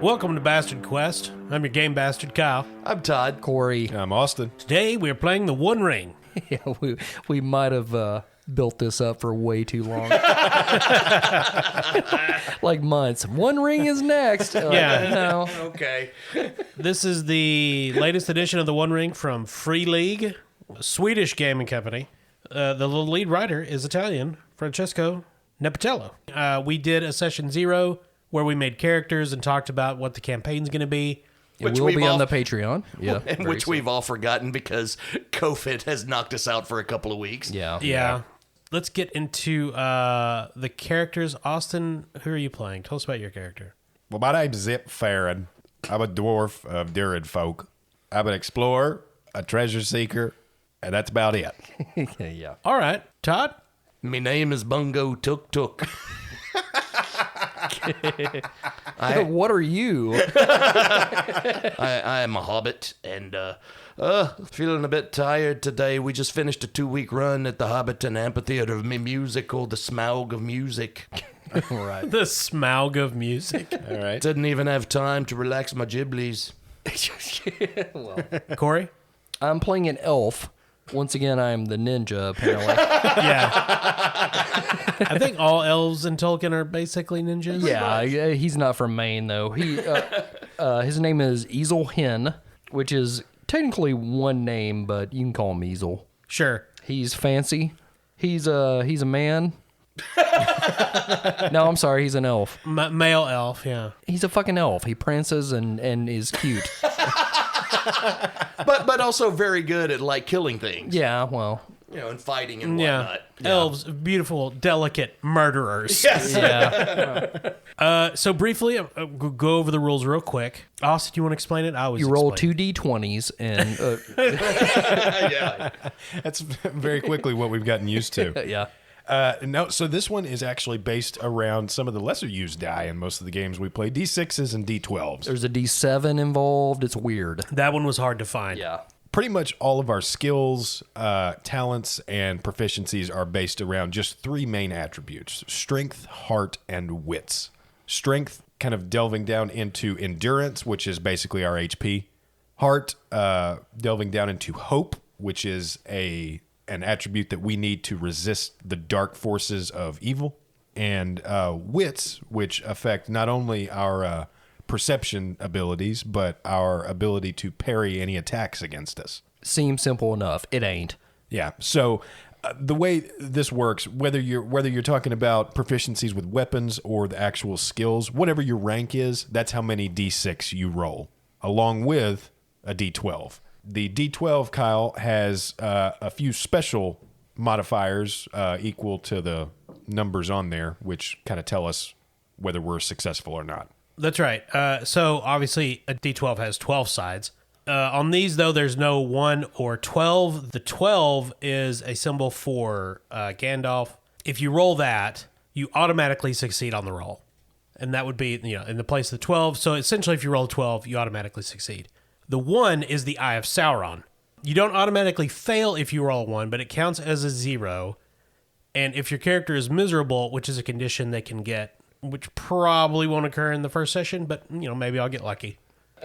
Welcome to Bastard Quest. I'm your game bastard, Kyle. I'm Todd. Corey. I'm Austin. Today we're playing the One Ring. Yeah, we might have built this up for way too long. Like months. One Ring is next. Yeah. No. Okay. This is the latest edition of the One Ring from Free League, a Swedish gaming company. The lead writer is Italian, Francesco Nepatello. We did a session 0 where we made characters and talked about what the campaign's going to be. It will be on the Patreon. Yeah. And which we've all forgotten because COVID has knocked us out for a couple of weeks. Yeah. Let's get into the characters. Austin, who are you playing? Tell us about your character. Well, my name's Zip Farron. I'm a dwarf of Durin folk. I'm an explorer, a treasure seeker, and that's about it. Yeah. All right. Todd? My name is Bungo Tuk Tuk. What are you? I am a hobbit, and feeling a bit tired today. We just finished a 2-week run at the Hobbiton Amphitheater of musical, the Smaug of Music. Right. The Smaug of Music. All right. Didn't even have time to relax my giblies. Corey? I'm playing an elf. Once again, I'm the ninja, apparently. Yeah. I think all elves in Tolkien are basically ninjas. Yeah, he's not from Maine, though. His name is Easel Hen, which is technically one name, but you can call him Easel. Sure. He's fancy. He's a man. No, I'm sorry, he's an elf. Male elf, yeah. He's a fucking elf. He prances and is cute. But also very good at, like, killing things. Yeah, well. You know, and fighting and Yeah. whatnot. Elves, beautiful, delicate murderers. Yes. Yeah. So briefly, go over the rules real quick. Austin, you want to explain it? I always You roll explain. 2 D20s and Yeah. That's very quickly what we've gotten used to. yeah. No, so this one is actually based around some of the lesser used die in most of the games we play. D6s and D12s. There's a D7 involved. It's weird. That one was hard to find. Yeah. Pretty much all of our skills, talents, and proficiencies are based around just 3 main attributes: strength, heart, and wits. Strength kind of delving down into endurance, which is basically our HP. Heart delving down into hope, which is an attribute that we need to resist the dark forces of evil. And wits, which affect not only our perception abilities, but our ability to parry any attacks against us. Seems simple enough. It ain't. Yeah. So the way this works, whether you're talking about proficiencies with weapons or the actual skills, whatever your rank is, that's how many D6 you roll, along with a D12. The D12, Kyle, has a few special modifiers equal to the numbers on there, which kind of tell us whether we're successful or not. That's right. So obviously a D12 has 12 sides. On these, though, there's no 1 or 12. The 12 is a symbol for Gandalf. If you roll that, you automatically succeed on the roll. And that would be, in the place of the 12. So essentially, if you roll a 12, you automatically succeed. The 1 is the Eye of Sauron. You don't automatically fail if you roll a 1, but it counts as a 0. And if your character is miserable, which is a condition they can get, which probably won't occur in the first session, but, maybe I'll get lucky.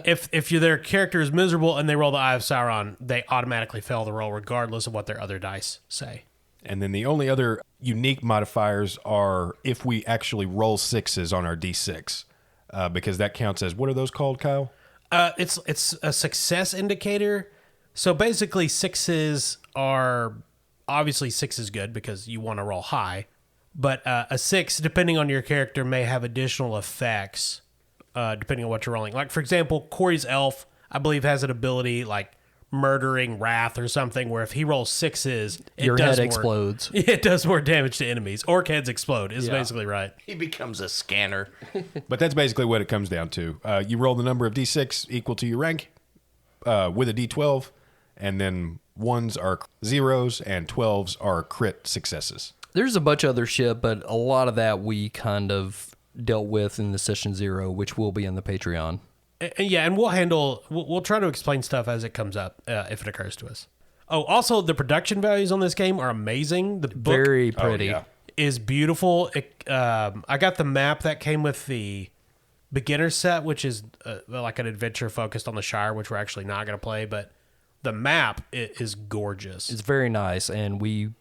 If their character is miserable and they roll the Eye of Sauron, they automatically fail the roll regardless of what their other dice say. And then the only other unique modifiers are if we actually roll 6s on our D6, because that counts as, what are those called, Kyle? It's a success indicator. So basically 6s are, obviously 6 is good because you want to roll high. But a 6, depending on your character, may have additional effects depending on what you're rolling. Like, for example, Corey's elf, I believe, has an ability like murdering wrath or something, where if he rolls 6s, Your head explodes. It does more damage to enemies. Orc heads explode is basically right. He becomes a scanner. But that's basically what it comes down to. You roll the number of D6 equal to your rank with a D12, and then 1s are 0s and 12s are crit successes. There's a bunch of other shit, but a lot of that we kind of dealt with in the session 0, which will be in the Patreon. Yeah, and we'll try to explain stuff as it comes up if it occurs to us. Oh, also, the production values on this game are amazing. The book Very pretty. Oh, yeah. is beautiful. I got the map that came with the beginner set, which is like an adventure focused on the Shire, which we're actually not going to play, but the map is gorgeous. It's very nice, and we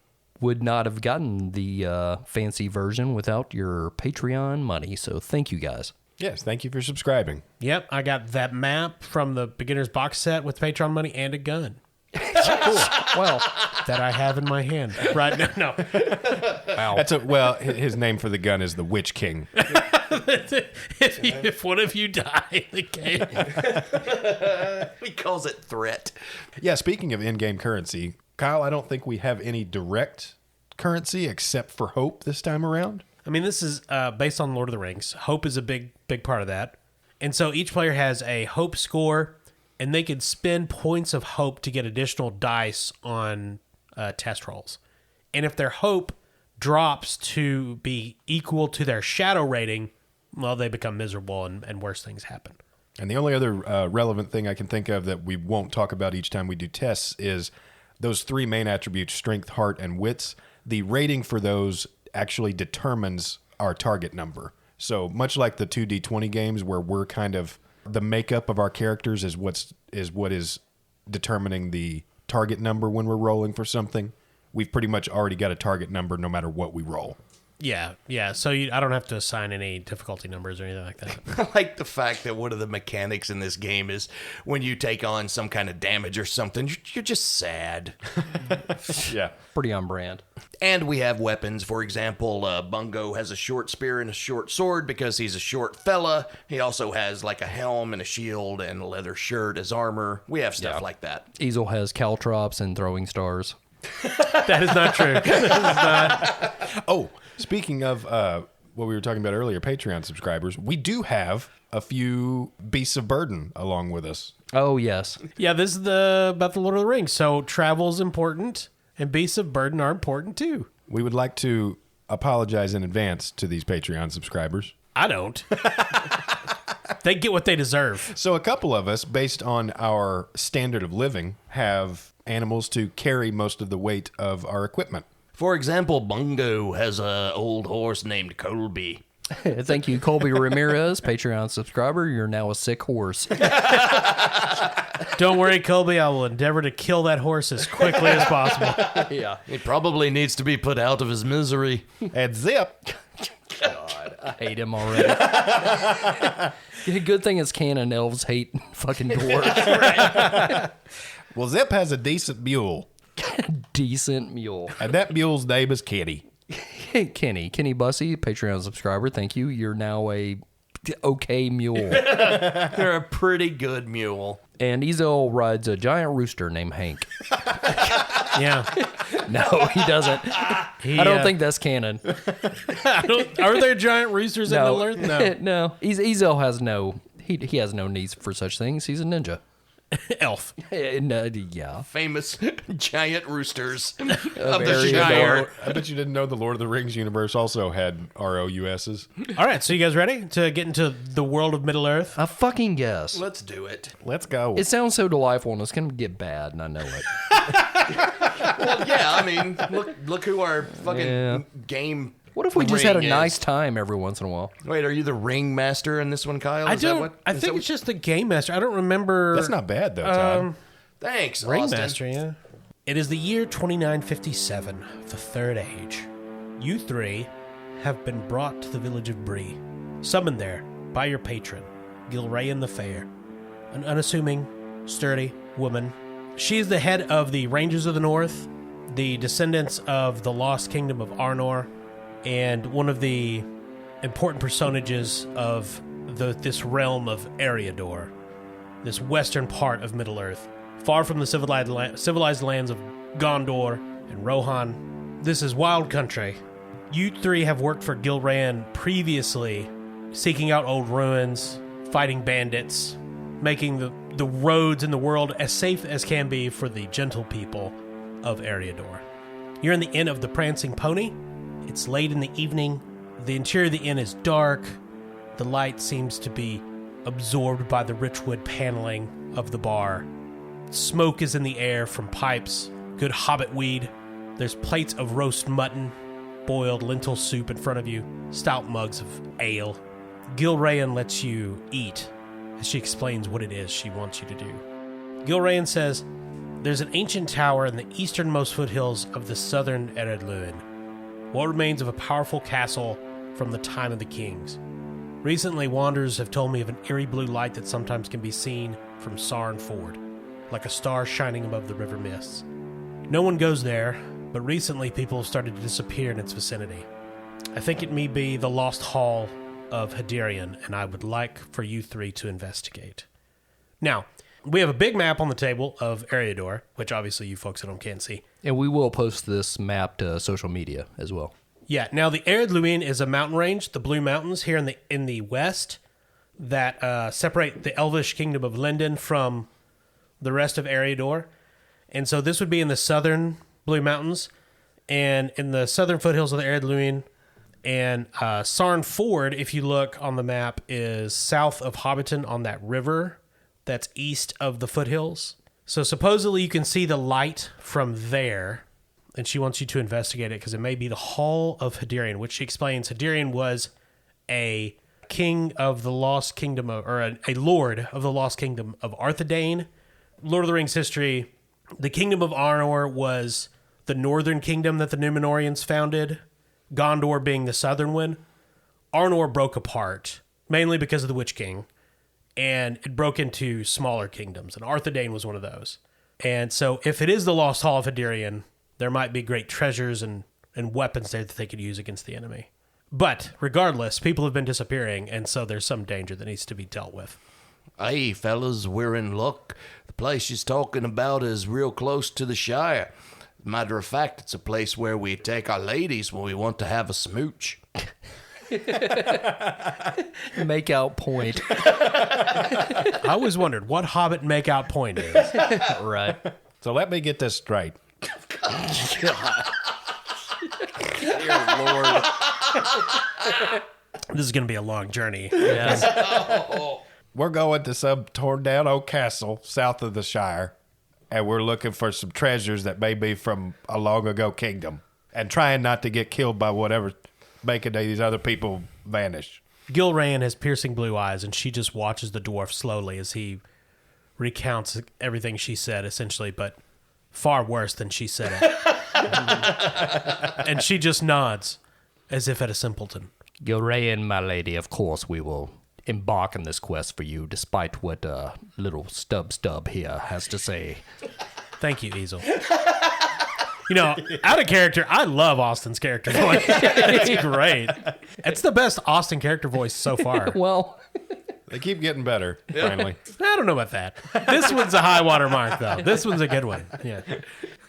would not have gotten the fancy version without your Patreon money, so thank you guys. Yes, thank you for subscribing. Yep, I got that map from the beginner's box set with Patreon money and a gun. Well, That I have in my hand right now. No. wow. His name for the gun is the Witch King. if one of you die in the game. He calls it threat. Yeah, speaking of in-game currency, Kyle, I don't think we have any direct currency except for hope this time around. I mean, this is based on Lord of the Rings. Hope is a big part of that. And so each player has a hope score, and they can spend points of hope to get additional dice on test rolls. And if their hope drops to be equal to their shadow rating, well, they become miserable and worse things happen. And the only other relevant thing I can think of that we won't talk about each time we do tests is those three main attributes, strength, heart, and wits. The rating for those actually determines our target number. So much like the 2D20 games where we're kind of the makeup of our characters is what is determining the target number when we're rolling for something. We've pretty much already got a target number no matter what we roll. Yeah. So I don't have to assign any difficulty numbers or anything like that. I like the fact that one of the mechanics in this game is when you take on some kind of damage or something, you're just sad. Yeah. Pretty on brand. And we have weapons. For example, Bungo has a short spear and a short sword because he's a short fella. He also has like a helm and a shield and a leather shirt as armor. We have stuff like that. Easel has caltrops and throwing stars. That is not true. Oh, speaking of what we were talking about earlier, Patreon subscribers, we do have a few beasts of burden along with us. Oh, yes. Yeah, this is about the Lord of the Rings. So travel is important, and beasts of burden are important too. We would like to apologize in advance to these Patreon subscribers. I don't. They get what they deserve. So a couple of us, based on our standard of living, have animals to carry most of the weight of our equipment. For example, Bungo has an old horse named Colby. Thank you, Colby Ramirez, Patreon subscriber. You're now a sick horse. Don't worry, Colby. I will endeavor to kill that horse as quickly as possible. Yeah. He probably needs to be put out of his misery. And zip. God, I hate him already. Good thing it's canon. Elves hate fucking dwarves. Well, Zip has a decent mule, Decent mule. and that mule's name is Kitty. Kenny Bussy, Patreon subscriber. Thank you. You're now a okay mule. They're a pretty good mule. And Ezel rides a giant rooster named Hank. Yeah. No, he doesn't. I don't think that's canon. Are there giant roosters in Middle Earth? No. No. Ezel has no. He has no needs for such things. He's a ninja. Elf. Yeah. Famous giant roosters of the very Shire. I bet you didn't know the Lord of the Rings universe also had ROUSs. All right, so you guys ready to get into the world of Middle Earth? I fucking guess. Let's do it. Let's go. It sounds so delightful, and it's going to get bad, and I know it. Well, yeah, I mean, look who our fucking game. What if we just had a ring nice is. time every once in a while? Wait, are you the ring master in this one, Kyle? I Is that don't. what- I is think that it's just the game master. I don't remember. That's not bad, though, Todd. Thanks, Ringmaster, Austin. yeah. It is the year 2957, the Third Age. You three have been brought to the village of Bree, summoned there by your patron, Gilrayan the Fair, an unassuming, sturdy woman. She is the head of the Rangers of the North, the descendants of the lost kingdom of Arnor, and one of the important personages of this realm of Eriador, this western part of Middle-earth, far from the civilized lands of Gondor and Rohan. This is wild country. You three have worked for Gilran previously, seeking out old ruins, fighting bandits, making the roads in the world as safe as can be for the gentle people of Eriador. You're in the inn of the Prancing Pony. It's late in the evening. The interior of the inn is dark. The light seems to be absorbed by the rich wood paneling of the bar. Smoke is in the air from pipes, good hobbit weed. There's plates of roast mutton, boiled lentil soup in front of you, stout mugs of ale. Gilrayan lets you eat as she explains what it is she wants you to do. Gilrayan says, there's an ancient tower in the easternmost foothills of the southern Eredluin, what remains of a powerful castle from the time of the kings. Recently, wanderers have told me of an eerie blue light that sometimes can be seen from Sarn Ford, like a star shining above the river mists. No one goes there, but recently people have started to disappear in its vicinity. I think it may be the lost hall of Hadarian, and I would like for you three to investigate. Now, we have a big map on the table of Eriador, which obviously you folks at home can't see. And we will post this map to social media as well. Yeah, now the Eredluin is a mountain range, the Blue Mountains here in the west, that separate the Elvish kingdom of Linden from the rest of Eriador. And so this would be in the southern Blue Mountains and in the southern foothills of the Eredluin. And Sarn Ford, if you look on the map, is south of Hobbiton on that river that's east of the foothills. So supposedly you can see the light from there, and she wants you to investigate it because it may be the Hall of Hadarian, which she explains Hadarian was a king of the lost kingdom or a lord of the lost kingdom of Arthedain. Lord of the Rings history, the kingdom of Arnor was the northern kingdom that the Númenóreans founded, Gondor being the southern one. Arnor broke apart, mainly because of the Witch King, and it broke into smaller kingdoms, and Arthedain was one of those. And so if it is the Lost Hall of Hadarian, there might be great treasures and weapons there that they could use against the enemy. But regardless, people have been disappearing, and so there's some danger that needs to be dealt with. Hey, fellas, we're in luck. The place she's talking about is real close to the Shire. Matter of fact, it's a place where we take our ladies when we want to have a smooch. Makeout point. I always wondered what Hobbit makeout point is. Right. So let me get this straight. Dear Lord. This is going to be a long journey. Yes. We're going to some torn down old castle south of the Shire, and we're looking for some treasures that may be from a long ago kingdom, and trying not to get killed by whatever making these other people vanish. Gilrayan has piercing blue eyes, and she just watches the dwarf slowly as he recounts everything she said, essentially, but far worse than she said it. And she just nods, as if at a simpleton. Gilrayan, my lady, of course we will embark on this quest for you, despite what little Stub here has to say. Thank you, Easel. You know, out of character, I love Austin's character voice. It's great. It's the best Austin character voice so far. Well, They keep getting better, finally. I don't know about that. This one's a high water mark, though. This one's a good one. Yeah.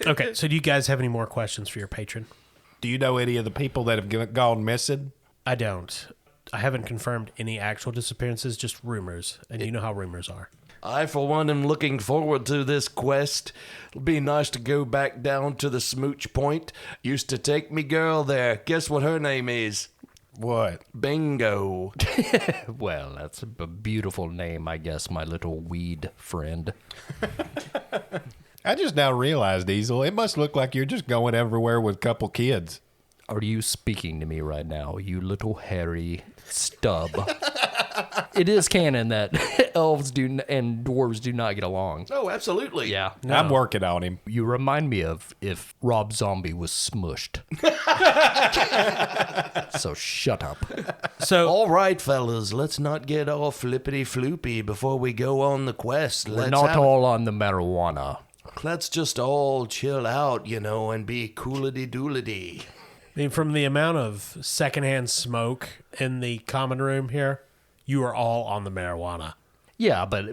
Okay, so do you guys have any more questions for your patron? Do you know any of the people that have gone missing? I don't. I haven't confirmed any actual disappearances, just rumors. And you know how rumors are. I, for one, am looking forward to this quest. It'll be nice to go back down to the smooch point. Used to take me girl there. Guess what her name is? What? Bingo. well, that's a beautiful name, I guess, my little weed friend. I just now realized, Diesel, it must look like you're just going everywhere with a couple kids. Are you speaking to me right now, you little hairy stub? It is canon that elves and dwarves do not get along. Oh, absolutely. Yeah. I'm working on him. You remind me of if Rob Zombie was smushed. So shut up. So, All right, fellas, let's not get all flippity-floopy before we go on the quest. We're not all on the marijuana. Let's just all chill out, you know, and be coolity-doolity. I mean, from the amount of secondhand smoke in the common room here, you are all on the marijuana. Yeah, but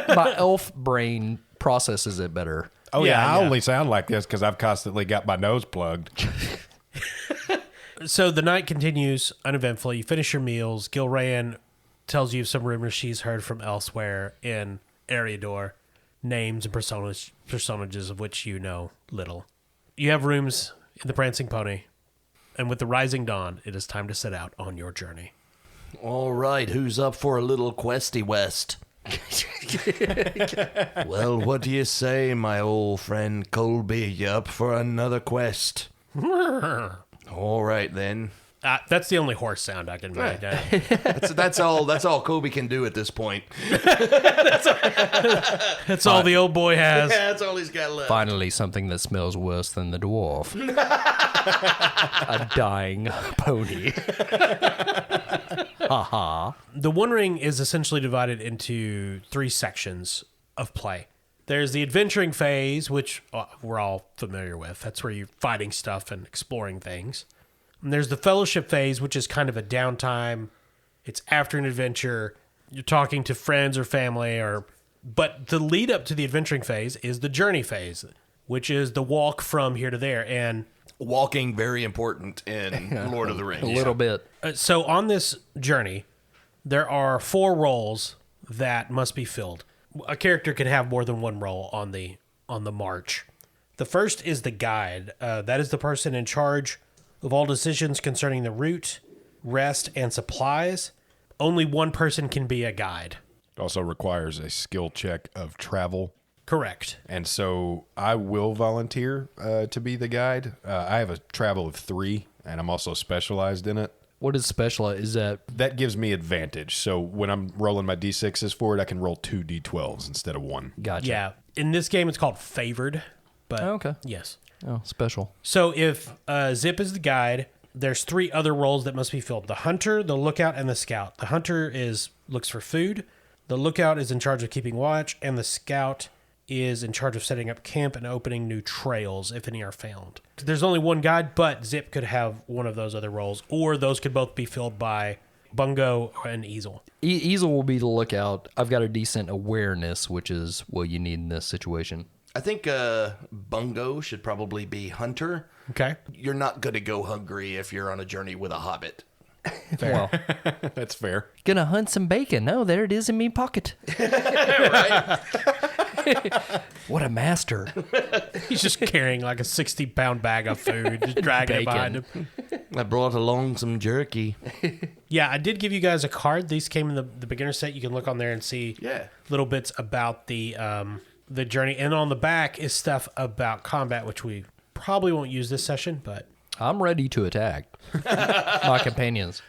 my elf brain processes it better. Oh, yeah, Yeah, I yeah. only sound like this because I've constantly got my nose plugged. So the night continues uneventfully. You finish your meals. Gilrayan tells you some rumors she's heard from elsewhere in Eriador, names and personages of which you know little. You have rooms in the Prancing Pony, and with the rising dawn, it is time to set out on your journey. All right, who's up for a little questy west? Well, what do you say, my old friend Colby? You up for another quest? All right, then. That's the only horse sound I can make. That's all Kobe can do at this point. That's all the old boy has. Yeah, that's all he's got left. Finally, something that smells worse than the dwarf. A dying pony. Haha. The One Ring is essentially divided into 3 sections of play. There's the adventuring phase, which we're all familiar with. That's where you're fighting stuff and exploring things. And there's the fellowship phase, which is kind of a downtime. It's after an adventure. You're talking to friends or family, but the lead up to the adventuring phase is the journey phase, which is the walk from here to there. And walking, very important in Lord of the Rings. A little bit. So on this journey, there are 4 roles that must be filled. A character can have more than one role on the march. The first is the guide. That is the person in charge of all decisions concerning the route, rest, and supplies. Only one person can be a guide. It also requires a skill check of travel. Correct. And so I will volunteer to be the guide. I have a travel of 3, and I'm also specialized in it. What is special? Is that That gives me advantage. So when I'm rolling my D6s for it, I can roll 2 D12s instead of 1. gotcha? Yeah. In this game, it's called favored. But Oh, okay. yes. Oh, special. So if Zip is the guide, there's 3 other roles that must be filled. The hunter, the lookout, and the scout. The hunter looks for food. The lookout is in charge of keeping watch. And the scout is in charge of setting up camp and opening new trails, if any are found. There's only one guide, but Zip could have one of those other roles. Or those could both be filled by Bungo and Easel. Easel will be the lookout. I've got a decent awareness, which is what you need in this situation. I think Bungo should probably be hunter. Okay. You're not going to go hungry if you're on a journey with a hobbit. Well, That's fair. gonna hunt some bacon. Oh, there it is in me pocket. Right? What a master. He's just carrying like a 60-pound bag of food, just dragging it behind him. I brought along some jerky. Yeah, I did give you guys a card. These came in the beginner set. You can look on there and see little bits about the journey. And on the back is stuff about combat, which we probably won't use this session, but... I'm ready to attack my companions.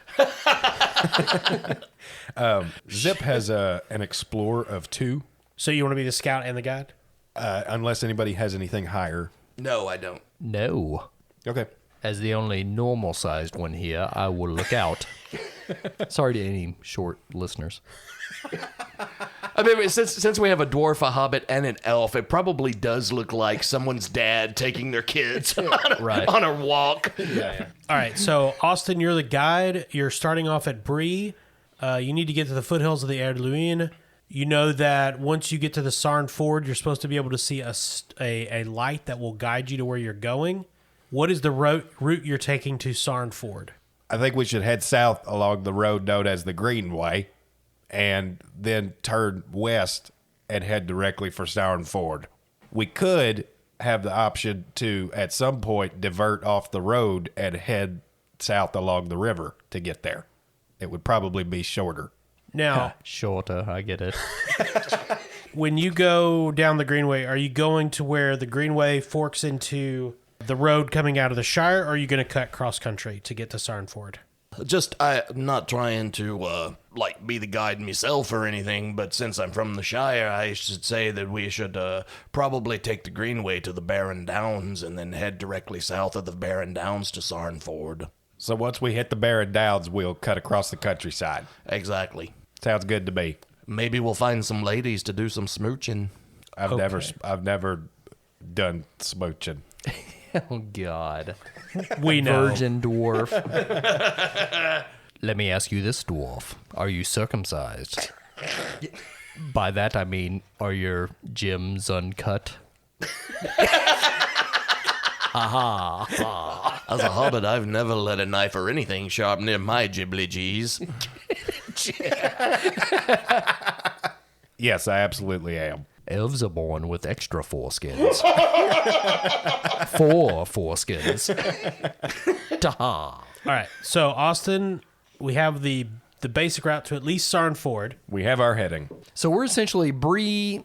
Zip has an explorer of 2, So you want to be the scout and the guide? unless anybody has anything higher. No, I don't. No. Okay. As the only normal-sized one here, I will look out. Sorry to any short listeners. I mean, since we have a dwarf, a hobbit, and an elf, it probably does look like someone's dad taking their kids on a walk. Yeah. All right, so Austin, you're the guide. You're starting off at Bree. You need to get to the foothills of the Erdluin. You know that once you get to the Sarn Ford, you're supposed to be able to see a light that will guide you to where you're going. What is the route you're taking to Sarn Ford? I think we should head south along the road known as the Greenway, and then turn west and head directly for Sarn Ford. We could have the option to, at some point, divert off the road and head south along the river to get there. It would probably be shorter. Now, Shorter, I get it. when you go down the Greenway, are you going to where the Greenway forks into the road coming out of the Shire, or are you going to cut cross country to get to Sarn Ford? I'm not trying to, be the guide myself or anything, but since I'm from the Shire, I should say that we should probably take the Greenway to the Barrow Downs and then head directly south of the Barrow Downs to Sarn Ford. So once we hit the Barrow Downs, we'll cut across the countryside. Exactly. Sounds good to me. Maybe we'll find some ladies to do some smooching. I've never done smooching. Oh, God. We know. Virgin dwarf. Let me ask you this, dwarf. Are you circumcised? By that, I mean, are your gems uncut? As a hobbit, I've never let a knife or anything sharp near my ghibli-gees. Yes, I absolutely am. Elves are born with extra foreskins. 4 foreskins. Ta-ha. All right, so Austin, we have the basic route to at least Sarn Ford. We have our heading. So we're essentially, Bree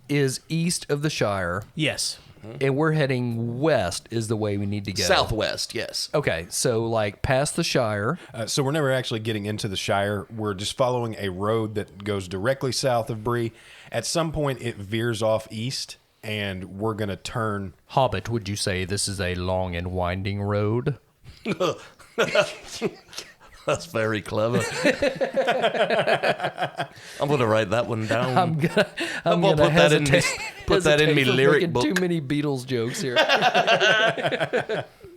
is east of the Shire. Yes. and we're heading west is the way we need to go. Southwest, yes. Okay, so like past the Shire. So we're never actually getting into the Shire. We're just following a road that goes directly south of Bree. At some point, it veers off east, and we're going to turn. Hobbit, would you say this is a long and winding road? That's very clever. I'm going to write that one down. I'm gonna put that in me- hesitate, put that in me hesitate from lyric making book. Too many Beatles jokes here.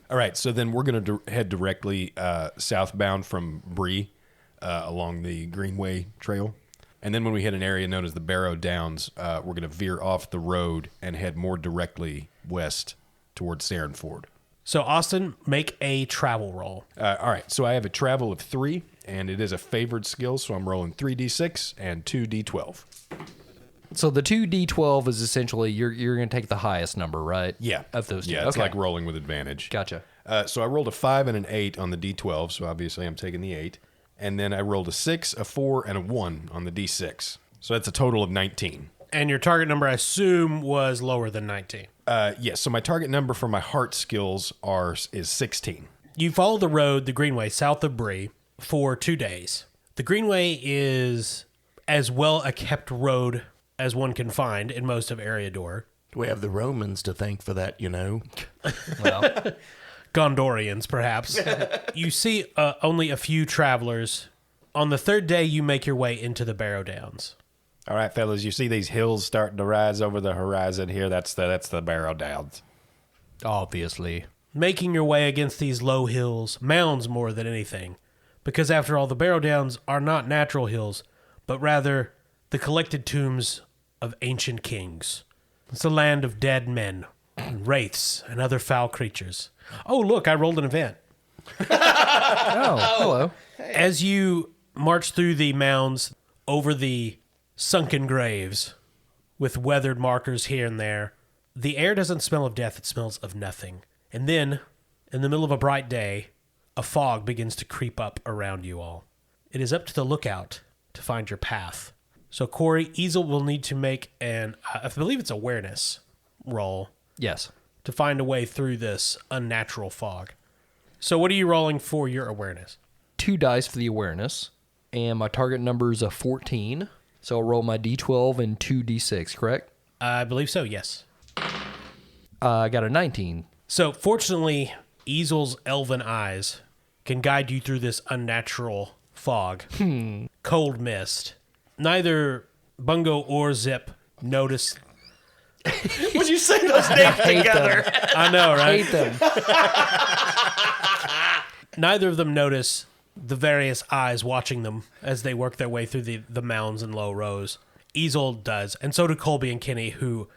All right, so then we're going to head directly southbound from Bree along the Greenway Trail. And then when we hit an area known as the Barrow Downs, we're going to veer off the road and head more directly west towards Sarenford. So, Austin, make a travel roll. All right, so I have a travel of 3, and it is a favored skill, so I'm rolling 3d6 and 2d12. So the 2d12 is essentially you're going to take the highest number, right? Yeah. Of those two. Yeah, it's Okay. like rolling with advantage. Gotcha. So I rolled a 5 and an 8 on the d12, so obviously I'm taking the 8. And then I rolled a 6, a 4, and a 1 on the d6. So that's a total of 19. And your target number, I assume, was lower than 19. Yes, so my target number for my heart skills is 16. You follow the road, the Greenway, south of Bree, for 2 days. The Greenway is as well a kept road as one can find in most of Eriador. We have the Romans to thank for that, you know. Well, Gondorians, perhaps. You see only a few travelers. On the 3rd day, you make your way into the Barrow Downs. All right, fellas, you see these hills starting to rise over the horizon here? That's the Barrow Downs. obviously. Making your way against these low hills, mounds more than anything. Because after all, the Barrow Downs are not natural hills, but rather the collected tombs of ancient kings. It's a land of dead men, and wraiths, and other foul creatures. Oh, look, I rolled an event. Oh, hello. As you march through the mounds, over the sunken graves, with weathered markers here and there, the air doesn't smell of death, it smells of nothing. And then, in the middle of a bright day, a fog begins to creep up around you all. It is up to the lookout to find your path. So, Corey, Easel will need to make I believe it's awareness roll Yes. to find a way through this unnatural fog. So, what are you rolling for your awareness? 2 dice for the awareness, and my target number is a 14. So I'll roll my d12 and 2d6, correct? I believe so, yes. I got a 19. So, fortunately, Easel's elven eyes can guide you through this unnatural fog, cold mist. Neither Bungo or Zip notice. Would you say those names together? I know, right? Hate them. Neither of them notice the various eyes watching them as they work their way through the mounds and low rows. Easel does, and so do Colby and Kenny, who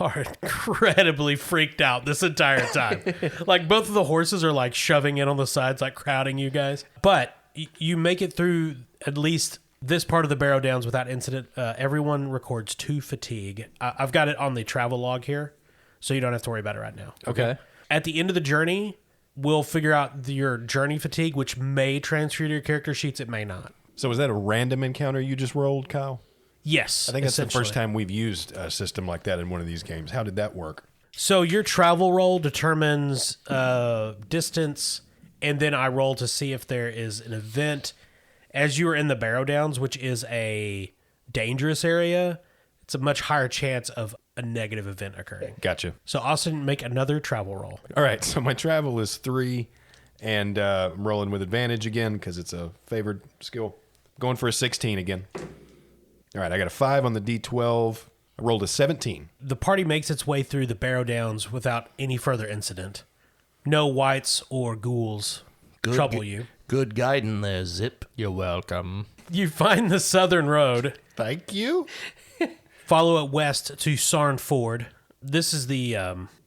are incredibly freaked out this entire time. Like, both of the horses are like shoving in on the sides, like crowding you guys. But you make it through at least this part of the Barrow Downs without incident. Everyone records 2 fatigue. I've got it on the travel log here, so you don't have to worry about it right now. Okay. At the end of the journey, we'll figure out your journey fatigue, which may transfer to your character sheets. It may not. So was that a random encounter you just rolled, Kyle? Yes. I think that's the first essentially. time we've used a system like that in one of these games. How did that work? So your travel roll determines distance, and then I roll to see if there is an event. As you are in the Barrow Downs, which is a dangerous area, it's a much higher chance of a negative event occurring. Gotcha. So Austin, make another travel roll. All right, so my travel is 3, and I'm rolling with advantage again because it's a favored skill. Going for a 16 again. All right, I got a 5 on the D12. I rolled a 17. The party makes its way through the Barrow Downs without any further incident. No wights or ghouls trouble you. Good guiding there, Zip. You're welcome. You find the southern road, Thank you. follow it west to Sarnford. This is the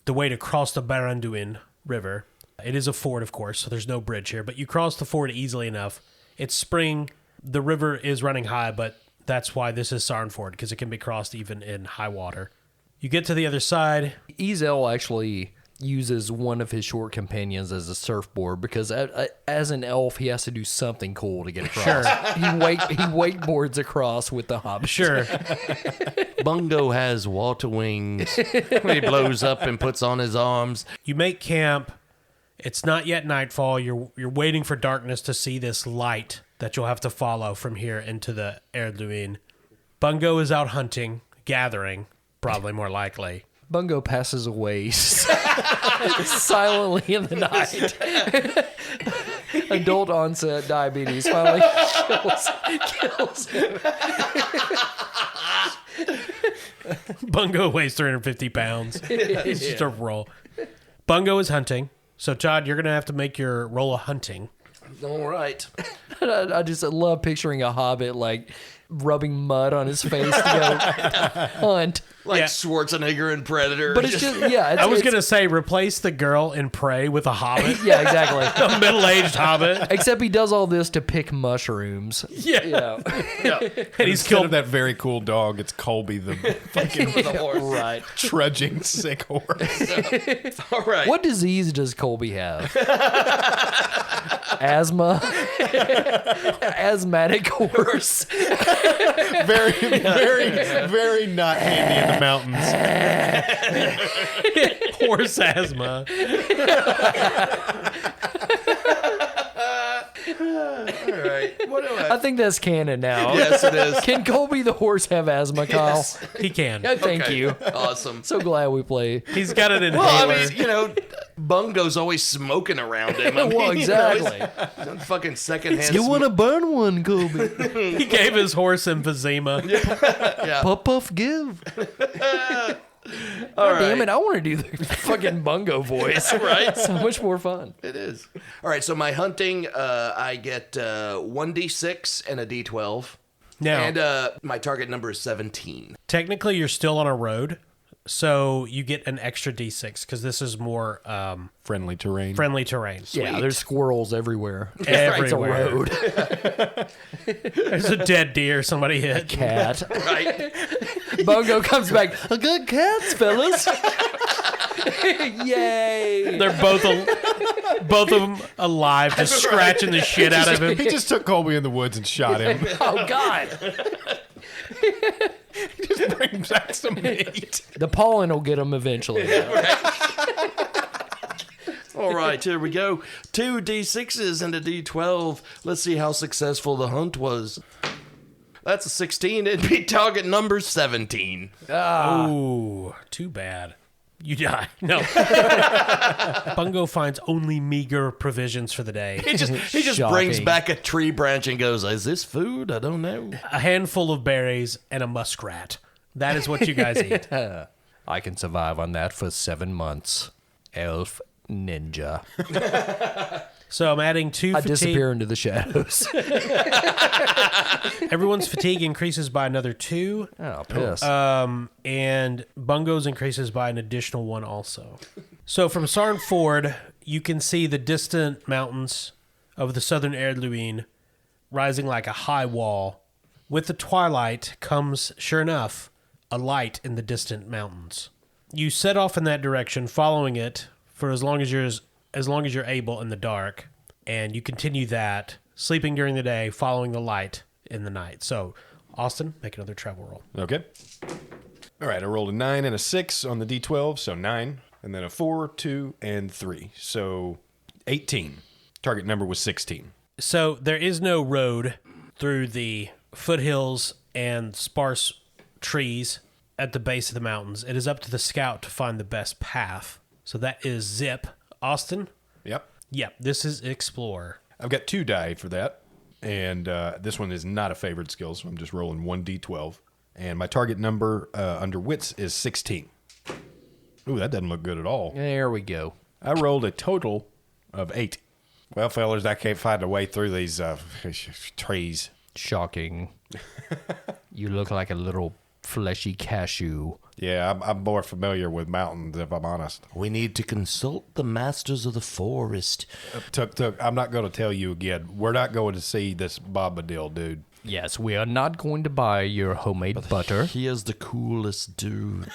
way to cross the Baranduin River. It is a ford, of course, so there's no bridge here, but you cross the ford easily enough. It's spring. The river is running high, but that's why this is Sarnford, because it can be crossed even in high water. You get to the other side. Ezel actually uses one of his short companions as a surfboard because as an elf, he has to do something cool to get across. Sure. He wakeboards across with the hobbit. Sure. Bungo has water wings. He blows up and puts on his arms. You make camp. It's not yet nightfall. You're waiting for darkness to see this light that you'll have to follow from here into the Erdluin. Bungo is out hunting, gathering, probably more likely. Bungo passes away silently in the night. Adult onset diabetes finally kills him. Bungo weighs 350 pounds. It's just a roll. Bungo is hunting. So, Todd, you're going to have to make your roll of hunting. All right. I just love picturing a hobbit like rubbing mud on his face to go hunt. Like Yeah. Schwarzenegger and Predator. But it's just, yeah. I was going to say replace the girl in Prey with a hobbit. Yeah, exactly. A middle-aged hobbit. Except he does all this to pick mushrooms. Yeah. Yeah. And he's Instead killed of that very cool dog, it's Colby, the fucking with a horse. Right. trudging sick horse. All right. What disease does Colby have? Asthma? Asthmatic horse? Very, very, very not handy in the mountains. horse asthma. All right. What do I think that's canon now. Yes, it is. Can Colby the horse have asthma, Kyle? He can. Yeah, thank Okay. you. Awesome. So glad we play. He's got an inhaler. Well, I mean, Bungo's always smoking around him. I mean, Well, exactly. he's on fucking secondhand. to burn one, Colby? He gave his horse emphysema. Puff, puff, give. God damn it, I want to do the fucking Bungo voice. Right? So much more fun. It is. All right, so my hunting, I get 1d6 and a d12. Now, And my target number is 17. technically, you're still on a road, so you get an extra d6 because this is more Friendly terrain. friendly terrain. Yeah, there's squirrels everywhere. Everywhere. It's a road. There's a dead deer somebody hit. Cat. Right? Bungo comes back. A good cats, fellas. Yay. They're both of them alive, just scratching the shit out of him. He just took Colby in the woods and shot him. Oh, God. Just bring back some meat. The pollen will get them eventually. All right, here we go. 2 d6s and a d12. Let's see how successful the hunt was. That's a 16. It'd be target number 17. Ooh, too bad. You die. No. Bungo finds only meager provisions for the day. He just Shocking. brings back a tree branch and goes, "Is this food? I don't know." A handful of berries and a muskrat. That is what you guys eat. I can survive on that for 7 months. Elf ninja. So I'm adding 2 I fatigue. disappear into the shadows. Everyone's fatigue increases by another 2. Oh, piss. And Bungo's increases by an additional 1 also. So from Sarn Ford, you can see the distant mountains of the southern Erdluin rising like a high wall. With the twilight comes, sure enough, a light in the distant mountains. You set off in that direction, following it for as long as you're able in the dark, and you continue that, sleeping during the day, following the light in the night. So, Austin, make another travel roll. Okay. All right, I rolled a 9 and a 6 on the D12, so 9. And then a 4, 2, and 3. So 18. Target number was 16. So there is no road through the foothills and sparse trees at the base of the mountains. It is up to the scout to find the best path. So that is Zip. Austin? Yep. Yep, this is Explorer. I've got 2 die for that. And this one is not a favored skill, so I'm just rolling 1d12. And my target number under wits is 16. Ooh, that doesn't look good at all. There we go. I rolled a total of 8. Well, fellas, I can't find a way through these trees. Shocking. You look like a little fleshy cashew. Yeah, I'm more familiar with mountains, if I'm honest. We need to consult the masters of the forest. Tuk, I'm not going to tell you again. We're not going to see this Bobadil, dude. Yes, we are not going to buy your homemade butter. He is the coolest dude.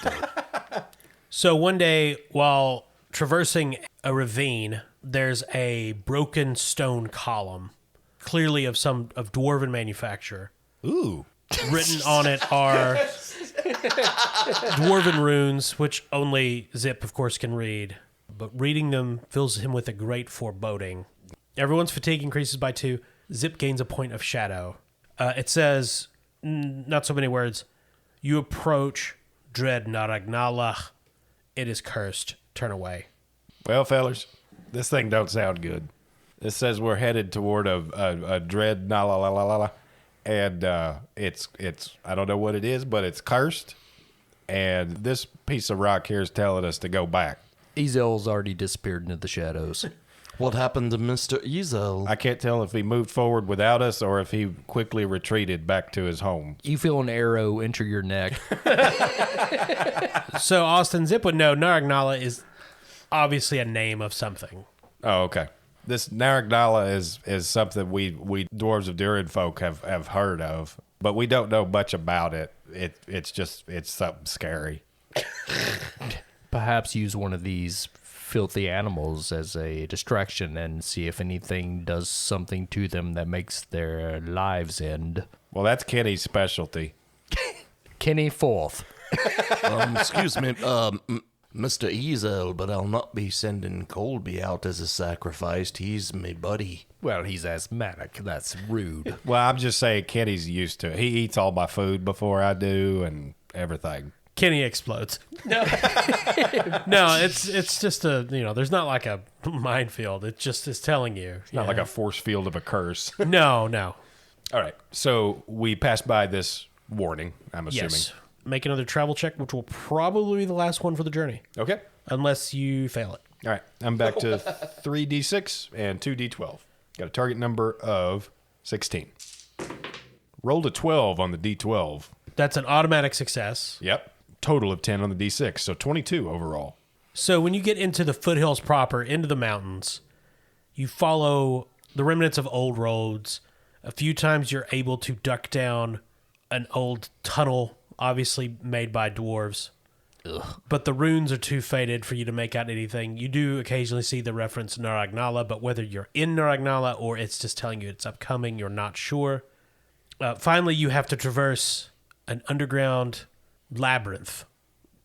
So one day, while traversing a ravine, there's a broken stone column, clearly of dwarven manufacture. Ooh. Written on it are dwarven runes, which only Zip, of course, can read. But reading them fills him with a great foreboding. Everyone's fatigue increases by 2. Zip gains a point of shadow. It says, not so many words, you approach dread Naragnala. It is cursed. Turn away. Well, fellers, this thing don't sound good. This says we're headed toward a dread na-la-la-la-la. And it's I don't know what it is, but it's cursed. And this piece of rock here is telling us to go back. Ezel's already disappeared into the shadows. What happened to Mr. Ezel? I can't tell if he moved forward without us or if he quickly retreated back to his home. You feel an arrow enter your neck. So Austin, Zip would know Naragnala is obviously a name of something. Oh, okay. This Naragnala is something we dwarves of Durin folk have heard of, but we don't know much about it. It's something scary. Perhaps use one of these filthy animals as a distraction and see if anything does something to them that makes their lives end. Well, that's Kenny's specialty. Kenny Forth. Excuse me, Mr. Ezel, but I'll not be sending Colby out as a sacrifice. He's my buddy. Well, he's asthmatic. That's rude. Well, I'm just saying Kenny's used to it. He eats all my food before I do and everything. Kenny explodes. No, it's just there's not like a minefield. It just is telling you. It's not like a force field of a curse. No. All right. So we passed by this warning, I'm assuming. Yes. Make another travel check, which will probably be the last one for the journey. Okay. Unless you fail it. All right. I'm back to 3d6 and 2d12. Got a target number of 16. Rolled a 12 on the d12. That's an automatic success. Yep. Total of 10 on the d6, so 22 overall. So when you get into the foothills proper, into the mountains, you follow the remnants of old roads. A few times you're able to duck down an old tunnel, obviously made by dwarves. Ugh. But the runes are too faded for you to make out anything. You do occasionally see the reference Naragnala, but whether you're in Naragnala or it's just telling you it's upcoming, you're not sure. Finally, you have to traverse an underground labyrinth,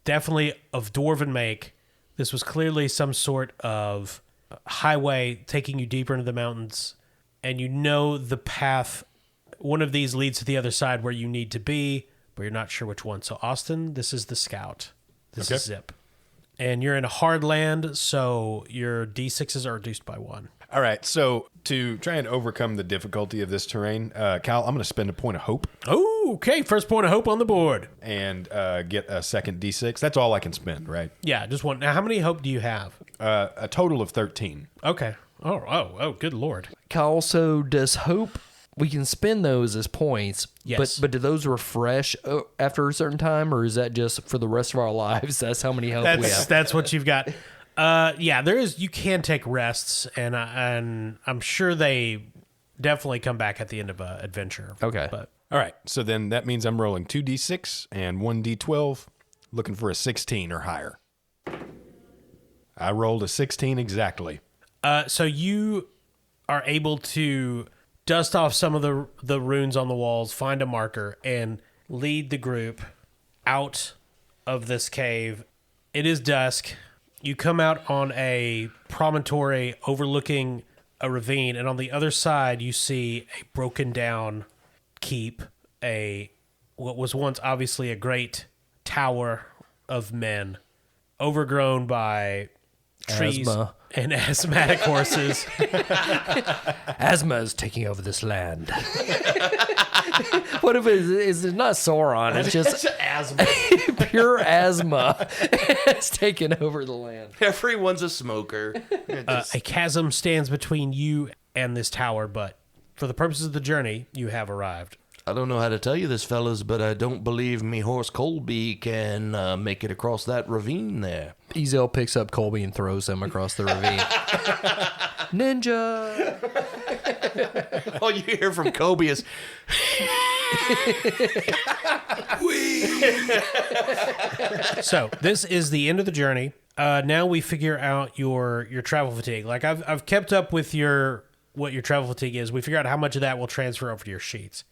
definitely of dwarven make. This was clearly some sort of highway taking you deeper into the mountains, and you know the path. One of these leads to the other side where you need to be, but you're not sure which one. So Austin, this is the scout. This is Zip. And you're in a hard land, so your D6s are reduced by 1. All right, so to try and overcome the difficulty of this terrain, Kyle, I'm going to spend a point of hope. Oh, okay. First point of hope on the board. And get a second d6. That's all I can spend, right? Yeah, just one. Now, how many hope do you have? A total of 13. Okay. Oh, good Lord. Kyle, so does hope... We can spend those as points, Yes. but do those refresh after a certain time, or is that just for the rest of our lives? That's how many hope we have. That's what you've got. Yeah, there is. You can take rests, and I'm sure they definitely come back at the end of an adventure. Okay. But All right, so then that means I'm rolling 2d6 and 1d12, looking for a 16 or higher. I rolled a 16 exactly. so you are able to dust off some of the runes on the walls, find a marker, and lead the group out of this cave. It is dusk. You come out on a promontory overlooking a ravine, and on the other side you see a broken down keep, what was once obviously a great tower of men, overgrown by trees Asthma. and asthmatic horses. Asthma is taking over this land. What if it's not Sauron? It's just asthma. pure asthma. It's taking over the land. Everyone's a smoker. A chasm stands between you and this tower, but for the purposes of the journey, you have arrived. I don't know how to tell you this, fellas, but I don't believe me horse Colby can make it across that ravine there. Ezel picks up Colby and throws him across the ravine. Ninja! All you hear from Colby is... So this is the end of the journey. now we figure out your travel fatigue. Like I've kept up with what your travel fatigue is. We figure out how much of that will transfer over to your sheets.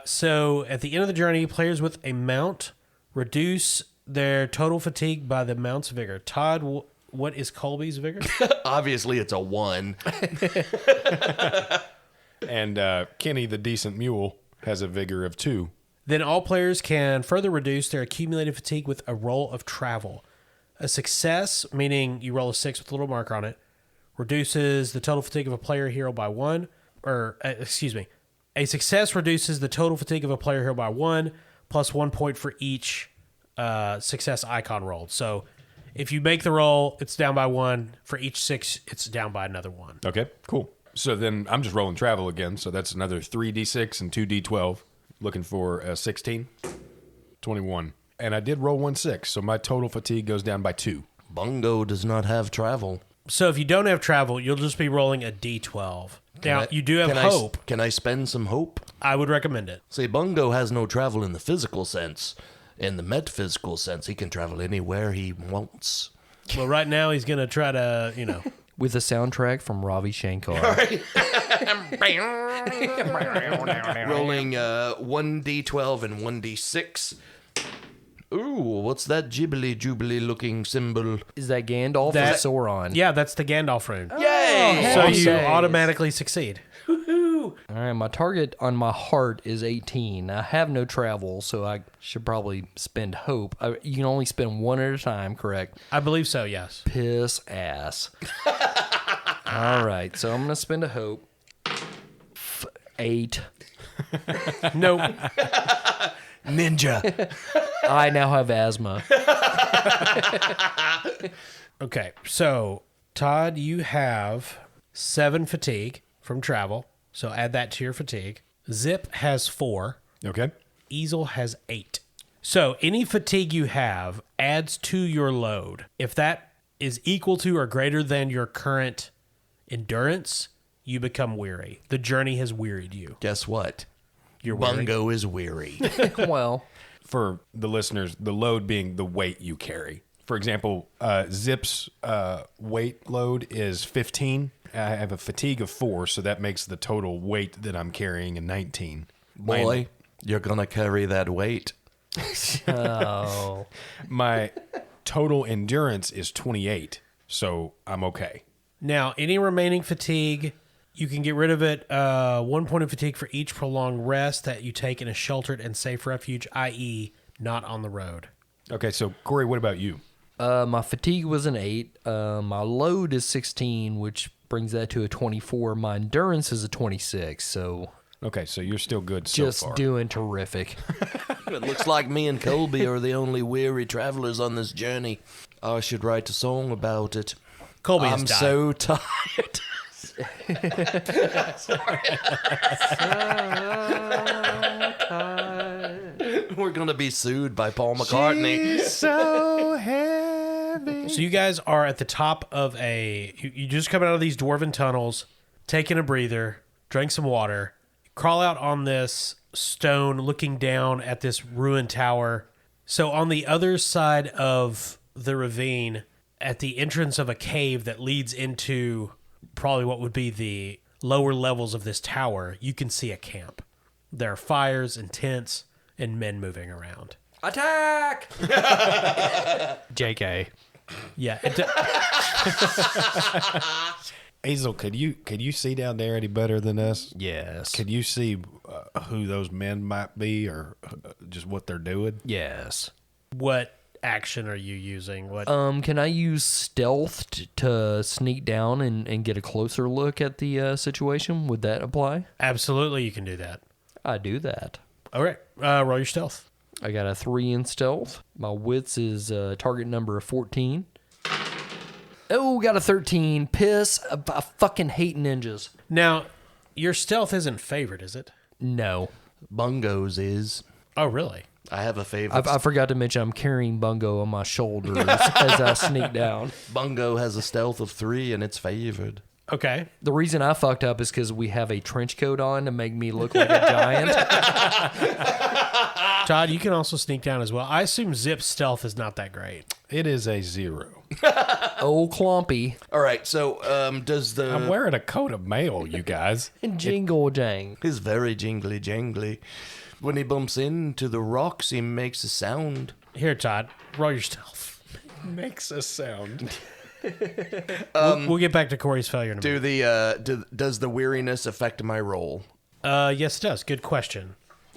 So at the end of the journey, players with a mount reduce their total fatigue by the mount's vigor. Todd, what is Colby's vigor? Obviously, it's a 1. And Kenny, the decent mule, has a vigor of 2. Then all players can further reduce their accumulated fatigue with a roll of travel. A success, meaning you roll a 6 with a little marker on it, reduces the total fatigue of a player hero by 1. A success reduces the total fatigue of a player hero by 1, plus 1 point for each success icon rolled. So if you make the roll, it's down by 1. For each 6, it's down by another 1. Okay, cool. So then I'm just rolling travel again. So that's another 3d6 and 2d12. Looking for a 16. 21. And I did roll 1 6, so my total fatigue goes down by 2. Bungo does not have travel. So if you don't have travel, you'll just be rolling a d12. Now, you do have hope. Can I spend some hope? I would recommend it. See, Bungo has no travel in the physical sense. In the metaphysical sense, he can travel anywhere he wants. Well, right now he's going to try to, With a soundtrack from Ravi Shankar. Rolling 1d12 and 1d6. Ooh, what's that jibbly-jubbly looking symbol? Is that Gandalf or Sauron? Yeah, that's the Gandalf rune. Yay! So you automatically succeed. All right, my target on my heart is 18. I have no travel, so I should probably spend hope. You can only spend 1 at a time, correct? I believe so, yes. Piss ass. All right, so I'm going to spend a hope. 8. Nope. Ninja. I now have asthma. Okay, so Todd, you have 7 fatigue from travel, so add that to your fatigue. Zip has 4. Okay. Easel has 8. So any fatigue you have adds to your load. If that is equal to or greater than your current endurance, you become weary. The journey has wearied you. Guess what? You're weary. Bungo is weary. Well, For the listeners, the load being the weight you carry. For example, Zip's weight load is 15. I have a fatigue of 4, so that makes the total weight that I'm carrying a 19. Boy, you're going to carry that weight. oh. My total endurance is 28, so I'm okay. Now, any remaining fatigue, you can get rid of it. 1 point of fatigue for each prolonged rest that you take in a sheltered and safe refuge, i.e., not on the road. Okay, so Corey, what about you? My fatigue was an 8. My load is 16, which brings that to a 24. My endurance is a 26, so... Okay, so you're still good so Just far. doing terrific. It looks like me and Colby are the only weary travelers on this journey. I should write a song about it. Colby has I'm died. so tired. We're going to be sued by Paul McCartney. so heavy. So you guys are at the top of you just come out of these dwarven tunnels, taking a breather, drink some water, crawl out on this stone looking down at this ruined tower. So on the other side of the ravine, at the entrance of a cave that leads into probably what would be the lower levels of this tower, you can see a camp. There are fires and tents and men moving around. Attack! JK. Yeah. Hazel, could you see down there any better than us? Yes. Could you see who those men might be, or just what they're doing? Yes. What action are you using? What? Can I use stealth to sneak down and get a closer look at the situation? Would that apply? Absolutely, you can do that. I do that. All right, roll your stealth. I got a 3 in stealth. My wits is target number of 14. Oh, got a 13. Piss. I fucking hate ninjas. Now, your stealth isn't favored, is it? No. Bungo's is. Oh, really? I have a favorite. I forgot to mention I'm carrying Bungo on my shoulders as I sneak down. Bungo has a stealth of 3 and it's favored. Okay. The reason I fucked up is because we have a trench coat on to make me look like a giant. Todd, you can also sneak down as well. I assume Zip's stealth is not that great. It is a 0. Old Clumpy All right, so does the... I'm wearing a coat of mail, you guys. and Jingle Jang. He's very jingly jangly. When he bumps into the rocks, he makes a sound. Here, Todd, roll your stealth. Makes a sound. We'll get back to Corey's failure in a minute. Does the weariness affect my roll? Yes, it does. Good question.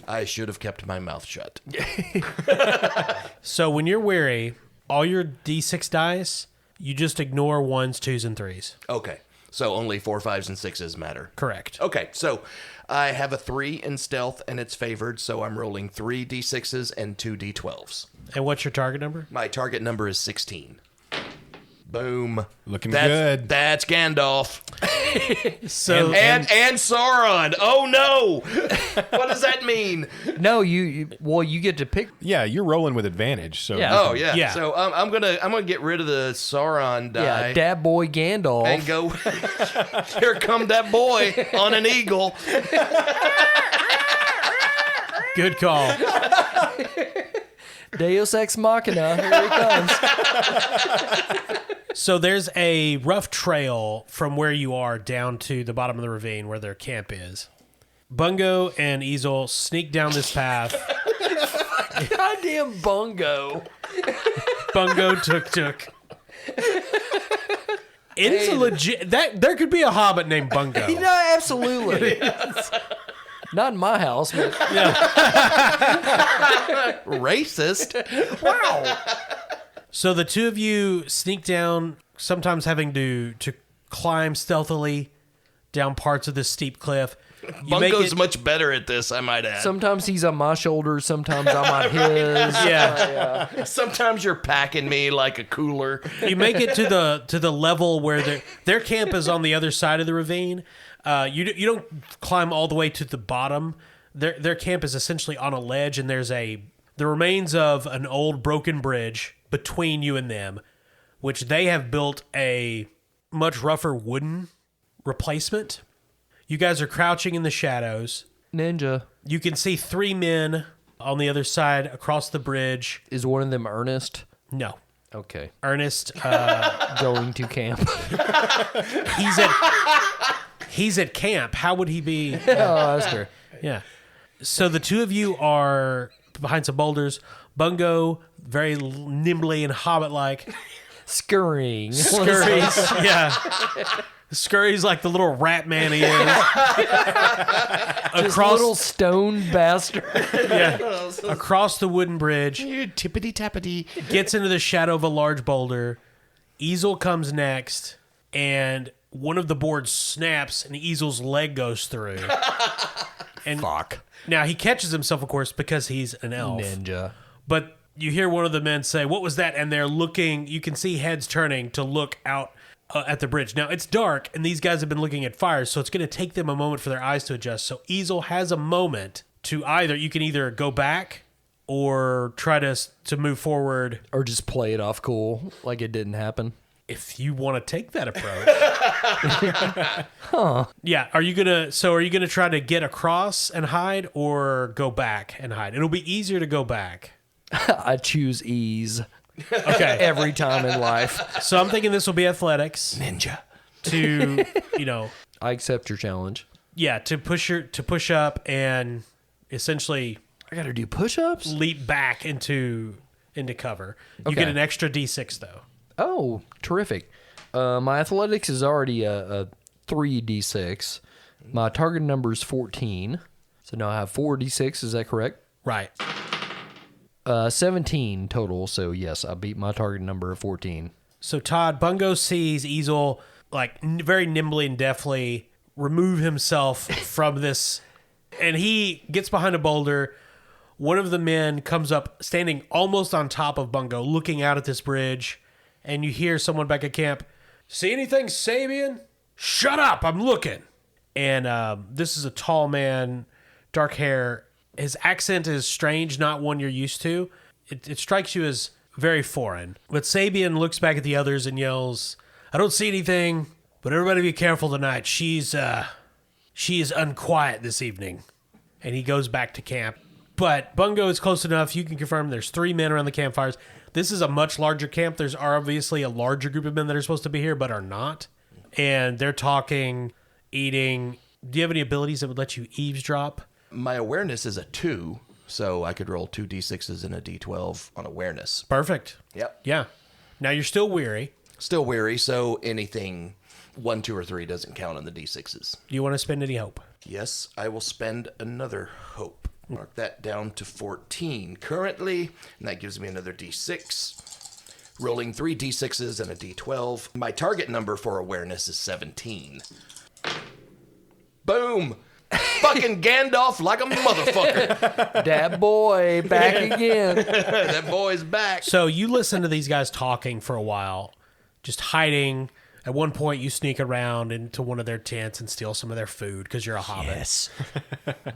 I should have kept my mouth shut. So when you're weary, all your D6 dice, you just ignore 1s, 2s, and 3s. Okay, so only 4, 5s, and 6s matter. Correct. Okay, so I have a 3 in stealth, and it's favored, so I'm rolling 3 D6s and 2 D12s. And what's your target number? My target number is 16. Boom. Looking That's, good. That's Gandalf. So And Sauron. Oh, no. What does that mean? No, you get to pick. Yeah, you're rolling with advantage. So Yeah. Oh, yeah. Yeah. So I'm gonna get rid of the Sauron die. Yeah, Dad Boy Gandalf. And go, here come that boy on an eagle. good call. Deus Ex Machina. Here he comes. So there's a rough trail from where you are down to the bottom of the ravine where their camp is. Bungo and Easel sneak down this path. Goddamn Bungo. Bungo tuk. It's a legit that there could be a hobbit named Bungo. No, absolutely. Not in my house, but Racist. wow. So the two of you sneak down, sometimes having to climb stealthily down parts of this steep cliff. You make Bungo's it- much better at this, I might add. Sometimes he's on my shoulders, sometimes I'm on his. Yeah. Sometimes you're packing me like a cooler. You make it to the level where their camp is on the other side of the ravine. You don't climb all the way to the bottom. Their camp is essentially on a ledge, and there's the remains of an old broken bridge between you and them, which they have built a much rougher wooden replacement. You guys are crouching in the shadows. Ninja. You can see 3 men on the other side across the bridge. Is one of them Ernest? No. Okay. Ernest, Going to camp. he's at camp. How would he be? Oh, that's true. Yeah. So the two of you are behind some boulders. Bungo, very nimbly and hobbit-like, Scurrying. scurries. Yeah. Scurries like the little rat man he is. Just little stone bastard. Across the wooden bridge. You tippity tappity. Gets into the shadow of a large boulder. Easel comes next, and one of the boards snaps, and Easel's leg goes through. And Fuck. now he catches himself, of course, because he's an elf. Ninja. But you hear one of the men say, "What was that?" And they're looking. You can see heads turning to look out at the bridge. Now it's dark, and these guys have been looking at fires, so it's going to take them a moment for their eyes to adjust. So Easel has a moment to you can either go back or try to move forward. Or just play it off cool, like it didn't happen. If you want to take that approach. Yeah. Are you gonna try to get across and hide, or go back and hide? It'll be easier to go back. I choose ease Okay. every time in life. So I'm thinking this will be athletics Ninja. to, I accept your challenge. to push up and essentially I gotta do push-ups? leap back into cover. You Okay. get an extra D6 though. Oh, terrific. My athletics is already a 3d6. My target number is 14. So now I have 4d6. Is that correct? Right. 17 total. So yes, I beat my target number of 14. So Todd, Bungo sees Easel very nimbly and deftly remove himself from this, and he gets behind a boulder. One of the men comes up, standing almost on top of Bungo, looking out at this bridge, and you hear someone back at camp, "See anything, Sabian? Shut up, I'm looking." And this is a tall man, dark hair. His accent is strange, not one you're used to. It strikes you as very foreign. But Sabian looks back at the others and yells, "I don't see anything, but everybody be careful tonight. She is unquiet this evening." And he goes back to camp. But Bungo is close enough. You can confirm there's 3 men around the campfires. This is a much larger camp. There's obviously a larger group of men that are supposed to be here, but are not. And they're talking, eating. Do you have any abilities that would let you eavesdrop? My awareness is a 2, so I could roll 2 d6s and a d12 on awareness. Perfect. Yep. Yeah. Now you're still weary. Still weary, so anything 1, 2, or 3 doesn't count on the d6s. Do you want to spend any hope? Yes, I will spend another hope. Mark that down to 14 currently, and that gives me another d6. Rolling 3 d6s and a d12. My target number for awareness is 17. Boom! Fucking Gandalf like a motherfucker. That boy back again. That boy's back. So you listen to these guys talking for a while, just hiding. At one point, you sneak around into one of their tents and steal some of their food because you're a hobbit. Yes.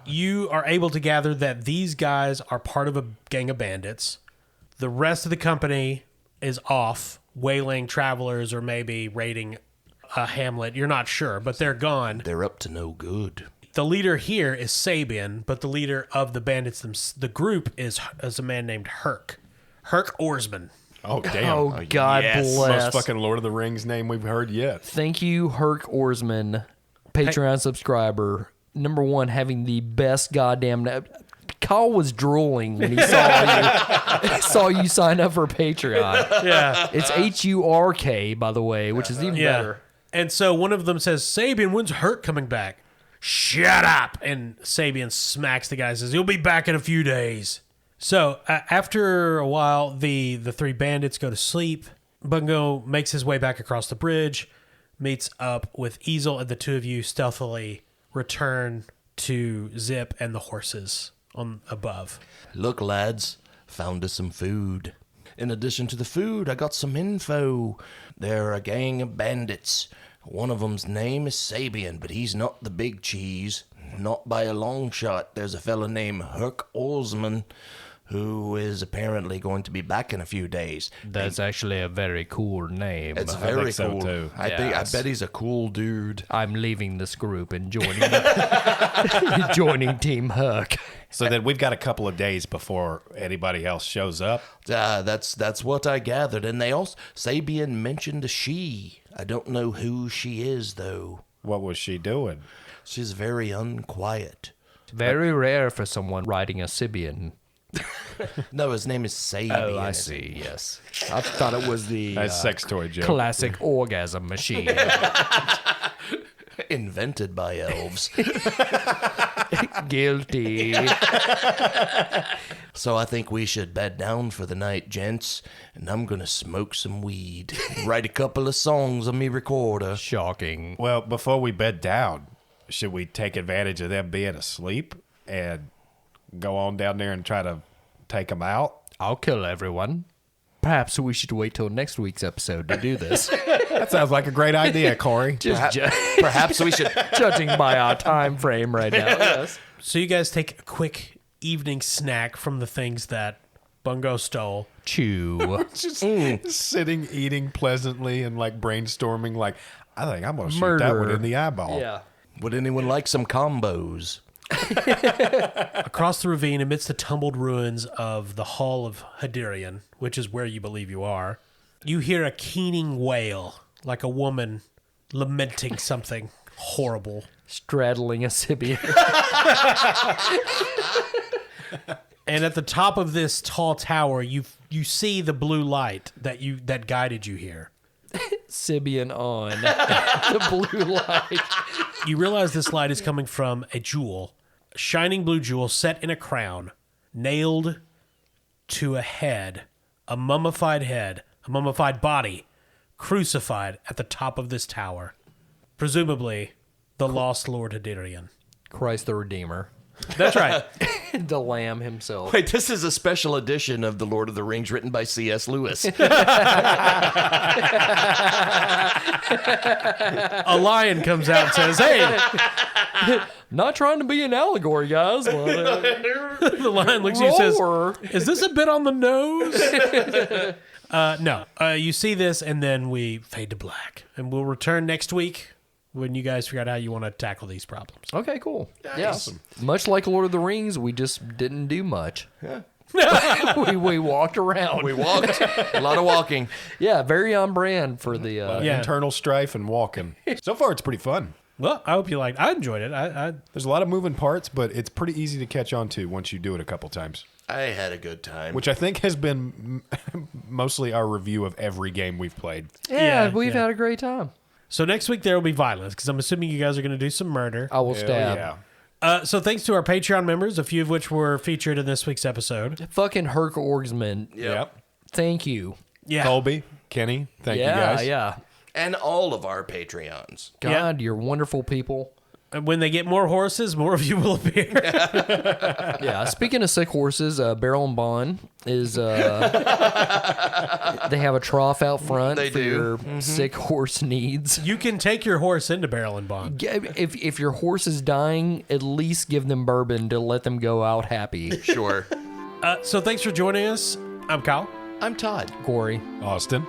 You are able to gather that these guys are part of a gang of bandits. The rest of the company is off, wailing travelers or maybe raiding a hamlet. You're not sure, but they're gone. They're up to no good. The leader here is Sabian, but the leader of the bandits, the group, is a man named Herc. Herc Oarsman. Oh, damn. Oh, God yes. bless. Most fucking Lord of the Rings name we've heard yet. Thank you, Herc Oarsman, Patreon subscriber. Number 1, having the best goddamn... Kyle was drooling when he saw you sign up for Patreon. Yeah. It's HURK, by the way, which is even better. And so one of them says, Sabian, when's Herc coming back? Shut up! And Sabian smacks the guy and says, he'll be back in a few days. So after a while, the 3 bandits go to sleep. Bungo makes his way back across the bridge, meets up with Easel, and the 2 of you stealthily return to Zip and the horses on above. Look, lads, found us some food. In addition to the food, I got some info. They're a gang of bandits. One of them's name is Sabian, but he's not the big cheese. Not by a long shot. There's a fella named Herc Oarsman who is apparently going to be back in a few days. That's actually a very cool name. It's I very think so, cool. too. I bet he's a cool dude. I'm leaving this group and joining joining Team Herc. So then we've got a couple of days before anybody else shows up. That's what I gathered. And they also, Sabian mentioned a she. I don't know who she is, though. What was she doing? She's very unquiet. Very rare for someone riding a Sibian. No, his name is Sabian. Oh, I see, yes. I thought it was the That's sex toy joke. classic orgasm machine. Invented by elves. Guilty. So I think we should bed down for the night, gents. And I'm going to smoke some weed. Write a couple of songs on me recorder. Shocking. Well, before we bed down, should we take advantage of them being asleep and go on down there and try to take them out? I'll kill everyone. Perhaps we should wait till next week's episode to do this. That sounds like a great idea, Corey. Perhaps we should... Judging by our time frame right now. Yes. So you guys take a quick evening snack from the things that Bungo stole. Chew. Just sitting, eating pleasantly and like brainstorming like, I think I'm going to shoot that Murder. one in the eyeball. Yeah. Would anyone like some combos? Across the ravine, amidst the tumbled ruins of the Hall of Hadarian, which is where you believe you are, you hear a keening wail, like a woman lamenting something horrible. Straddling a Sibian. And at the top of this tall tower, you see the blue light that guided you here. Sibian on. The blue light. You realize this light is coming from a jewel, a shining blue jewel set in a crown, nailed to a head, a mummified body, crucified at the top of this tower. Presumably, the lost Lord Hadarian. Christ the Redeemer. That's right. The Lamb himself. Wait, this is a special edition of The Lord of the Rings written by C.S. Lewis. A lion comes out and says, "Hey!" Not trying to be an allegory, guys. But, The lion looks at you and roar. says, "Is this a bit on the nose?" No. You see this, and then we fade to black. And we'll return next week when you guys figure out how you want to tackle these problems. Okay, cool. Nice. Yeah. Awesome. Much like Lord of the Rings, we just didn't do much. Yeah. we walked around. We walked. A lot of walking. Yeah, very on brand for the. Yeah. Internal strife and walking. So far, it's pretty fun. Well, I hope you liked. I enjoyed it. I There's a lot of moving parts, but it's pretty easy to catch on to once you do it a couple times. I had a good time. Which I think has been mostly our review of every game we've played. Yeah, we've had a great time. So next week there will be violence because I'm assuming you guys are going to do some murder. I will Hell stab. yeah. So thanks to our Patreon members, a few of which were featured in this week's episode. Fucking Herc Orgsman. Yep. Thank you. Yeah. Colby, Kenny, thank you guys. Yeah. And all of our Patreons. God, you're wonderful people. And when they get more horses, more of you will appear. Yeah. Speaking of sick horses, Barrel and Bond is. They have a trough out front They for do. your sick horse needs. You can take your horse into Barrel and Bond. If your horse is dying, at least give them bourbon to let them go out happy. Sure. So thanks for joining us. I'm Kyle. I'm Todd. Corey. Austin.